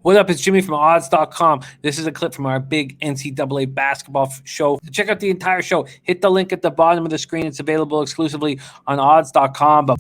What up? It's Jimmy from odds.com. This is a clip from our big NCAA basketball show. To check out the entire show, hit the link at the bottom of the screen. It's available exclusively on odds.com.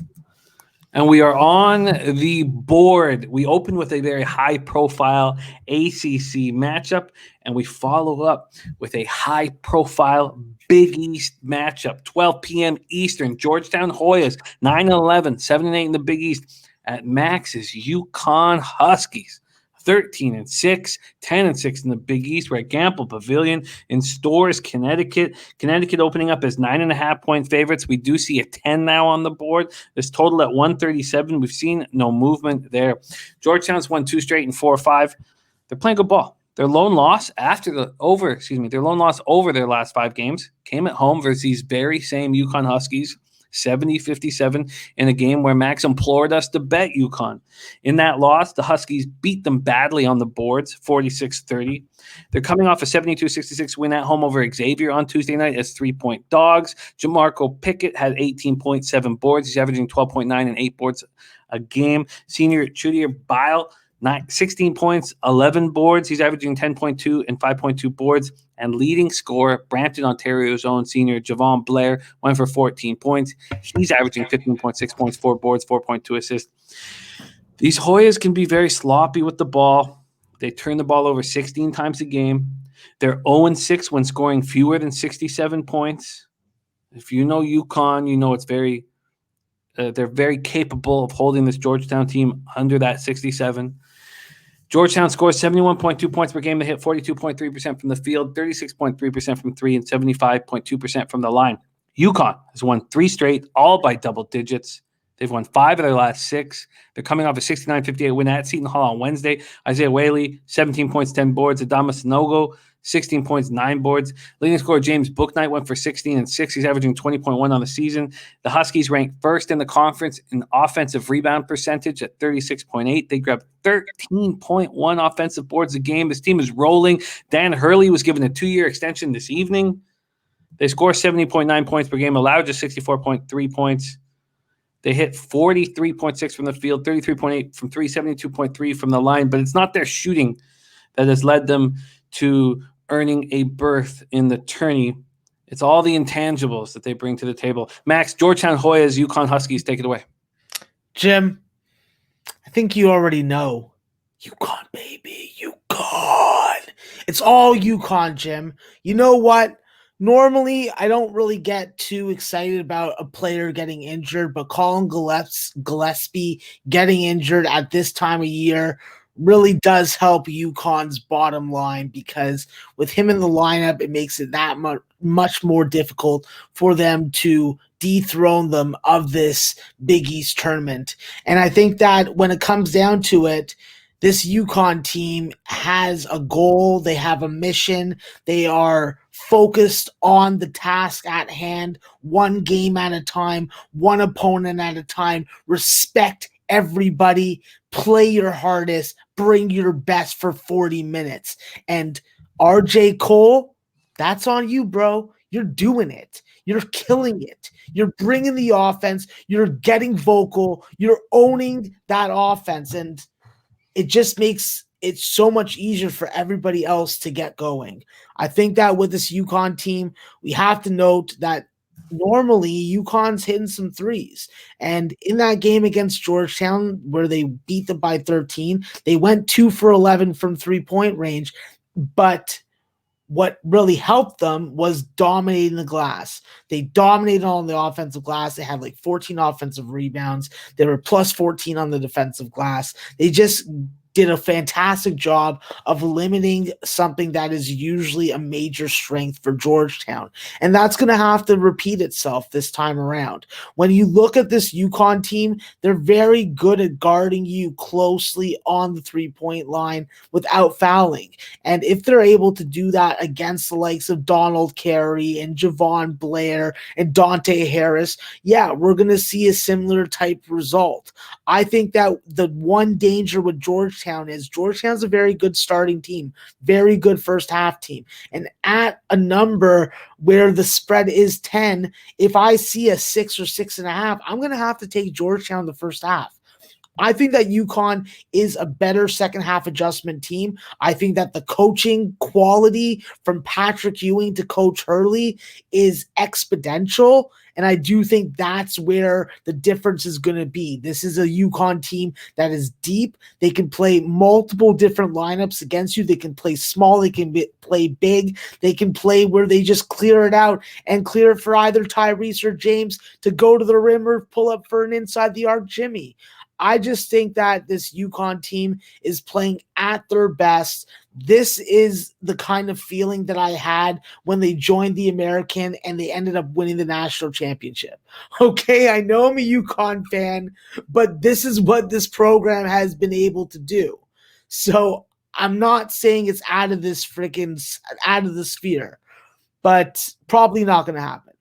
And we are on the board. We open with a very high-profile ACC matchup, and we follow up with a high-profile Big East matchup. 12 p.m. Eastern, Georgetown Hoyas, 9-11, 7-8 in the Big East. At Max's UConn Huskies, 13-6, 10-6 in the Big East. We're at Gampel Pavilion in Storrs, Connecticut. Connecticut opening up as 9.5-point favorites. We do see a 10 now on the board. This total at 137. We've seen no movement there. Georgetown's won 2 straight and 4 or 5. They're playing good ball. Their lone loss over their last 5 games came at home versus these very same UConn Huskies. 70-57 in a game where Max implored us to bet UConn. In that loss, the Huskies beat them badly on the boards, 46-30. They're coming off a 72-66 win at home over Xavier on Tuesday night as 3-point dogs. Jamarco Pickett had 18.7 boards. He's averaging 12.9 and 8 boards a game. Senior Chudier Bile, 16 points, 11 boards. He's averaging 10.2 and 5.2 boards. And leading scorer, Brampton, Ontario's own senior Javon Blair, went for 14 points. He's averaging 15.6 points, 4 boards, 4.2 assists. These Hoyas can be very sloppy with the ball. They turn the ball over 16 times a game. They're 0-6 when scoring fewer than 67 points. If you know UConn, you know it's very they're very capable of holding this Georgetown team under that 67. Georgetown scores 71.2 points per game. They hit 42.3% from the field, 36.3% from 3, and 75.2% from the line. UConn has won 3 straight, all by double digits. They've won 5 of their last 6. They're coming off a 69-58 win at Seton Hall on Wednesday. Isaiah Whaley, 17 points, 10 boards. Adama Sanogo, 16 points, 9 boards. Leading scorer James Bouknight went for 16 and 6. He's averaging 20.1 on the season. The Huskies ranked first in the conference in offensive rebound percentage at 36.8. They grabbed 13.1 offensive boards a game. This team is rolling. Dan Hurley was given a 2-year extension this evening. They score 70.9 points per game, allowed just 64.3 points. They hit 43.6 from the field, 33.8 from 3, 72.3 from the line. But it's not their shooting that has led them to earning a berth in the tourney. It's all the intangibles that they bring to the table. Max, Georgetown Hoyas, UConn Huskies, take it away. Jim, I think you already know. UConn, baby, UConn. It's all UConn, Jim. You know what? Normally, I don't really get too excited about a player getting injured, but Colin Gillespie getting injured at this time of year really does help UConn's bottom line, because with him in the lineup, it makes it that much more difficult for them to dethrone them of this Big East tournament. And I think that when it comes down to it, this UConn team has a goal. They have a mission. They are focused on the task at hand, one game at a time, one opponent at a time. Respect everybody. Play your hardest. Bring your best for 40 minutes. And RJ Cole, that's on you, bro. You're doing it. You're killing it. You're bringing the offense. You're getting vocal. You're owning that offense. And it just makes it so much easier for everybody else to get going. I think that with this UConn team, we have to note that normally UConn's hitting some threes. And in that game against Georgetown, where they beat them by 13, they went 2 for 11 from 3-point range. But what really helped them was dominating the glass. They dominated on the offensive glass. They had like 14 offensive rebounds. They were plus 14 on the defensive glass. They just did a fantastic job of limiting something that is usually a major strength for Georgetown. And that's going to have to repeat itself this time around. When you look at this UConn team, they're very good at guarding you closely on the 3-point line without fouling. And if they're able to do that against the likes of Donald Carey and Javon Blair and Dante Harris, yeah, we're going to see a similar type result. I think that the one danger with Georgetown's a very good starting team, very good first half team. And at a number where the spread is 10, if I see a 6 or 6.5, I'm going to have to take Georgetown the first half. I think that UConn is a better second half adjustment team. I think that the coaching quality from Patrick Ewing to Coach Hurley is exponential. And I do think that's where the difference is going to be. This is a UConn team that is deep. They can play multiple different lineups against you. They can play small. They can play big. They can play where they just clear it out and clear it for either Tyrese or James to go to the rim or pull up for an inside the arc Jimmy. I just think that this UConn team is playing at their best. This is the kind of feeling that I had when they joined the American and they ended up winning the national championship. Okay, I know I'm a UConn fan, but this is what this program has been able to do. So I'm not saying it's out of the sphere, but probably not going to happen.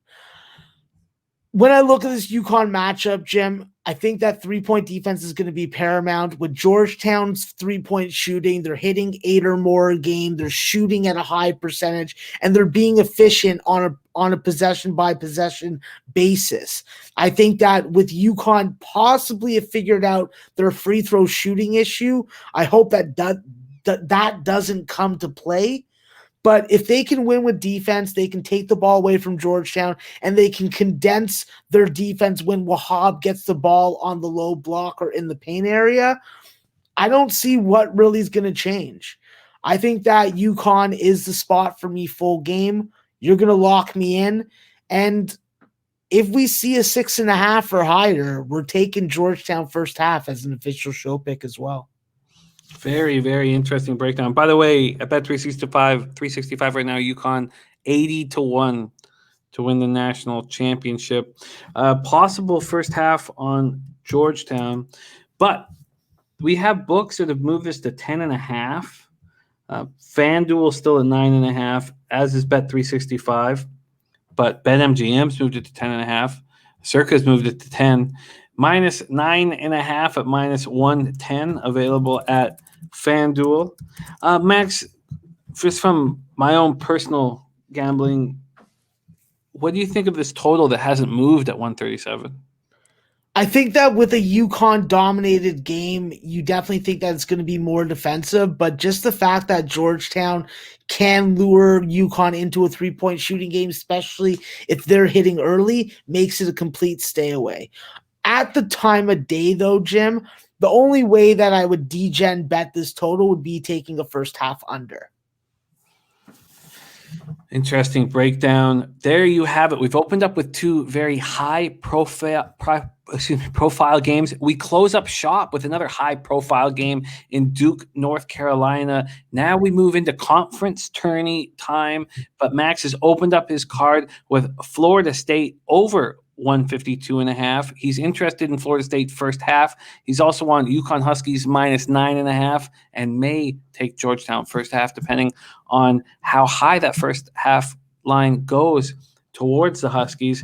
When I look at this UConn matchup, Jim, I think that three-point defense is going to be paramount. With Georgetown's three-point shooting, they're hitting 8 or more a game. They're shooting at a high percentage, and they're being efficient on a possession-by-possession basis. I think that with UConn possibly have figured out their free throw shooting issue, I hope that doesn't come to play. But if they can win with defense, they can take the ball away from Georgetown, and they can condense their defense when Wahab gets the ball on the low block or in the paint area. I don't see what really is going to change. I think that UConn is the spot for me full game. You're going to lock me in. And if we see a 6.5 or higher, we're taking Georgetown first half as an official show pick as well. Very, very interesting breakdown. By the way, at Bet365 right now, UConn 80-1 to win the national championship. Possible first half on Georgetown, but we have books that have moved this to 10.5. FanDuel still at 9.5, as is Bet365, but BetMGM's moved it to 10.5. Circa's moved it to 10. Minus 9.5 at minus 110 available at FanDuel. Max, just from my own personal gambling, what do you think of this total that hasn't moved at 137? I think that with a UConn-dominated game, you definitely think that it's going to be more defensive, but just the fact that Georgetown can lure UConn into a three-point shooting game, especially if they're hitting early, makes it a complete stay away. At the time of day, though, Jim, the only way that I would degen bet this total would be taking a first half under. Interesting breakdown. There you have it. We've opened up with two very high profile games. We close up shop with another high profile game in Duke, North Carolina. Now we move into conference tourney time, but Max has opened up his card with Florida State over 152.5. He's interested in Florida State first half. He's also on UConn Huskies minus 9.5 and may take Georgetown first half, depending on how high that first half line goes towards the Huskies.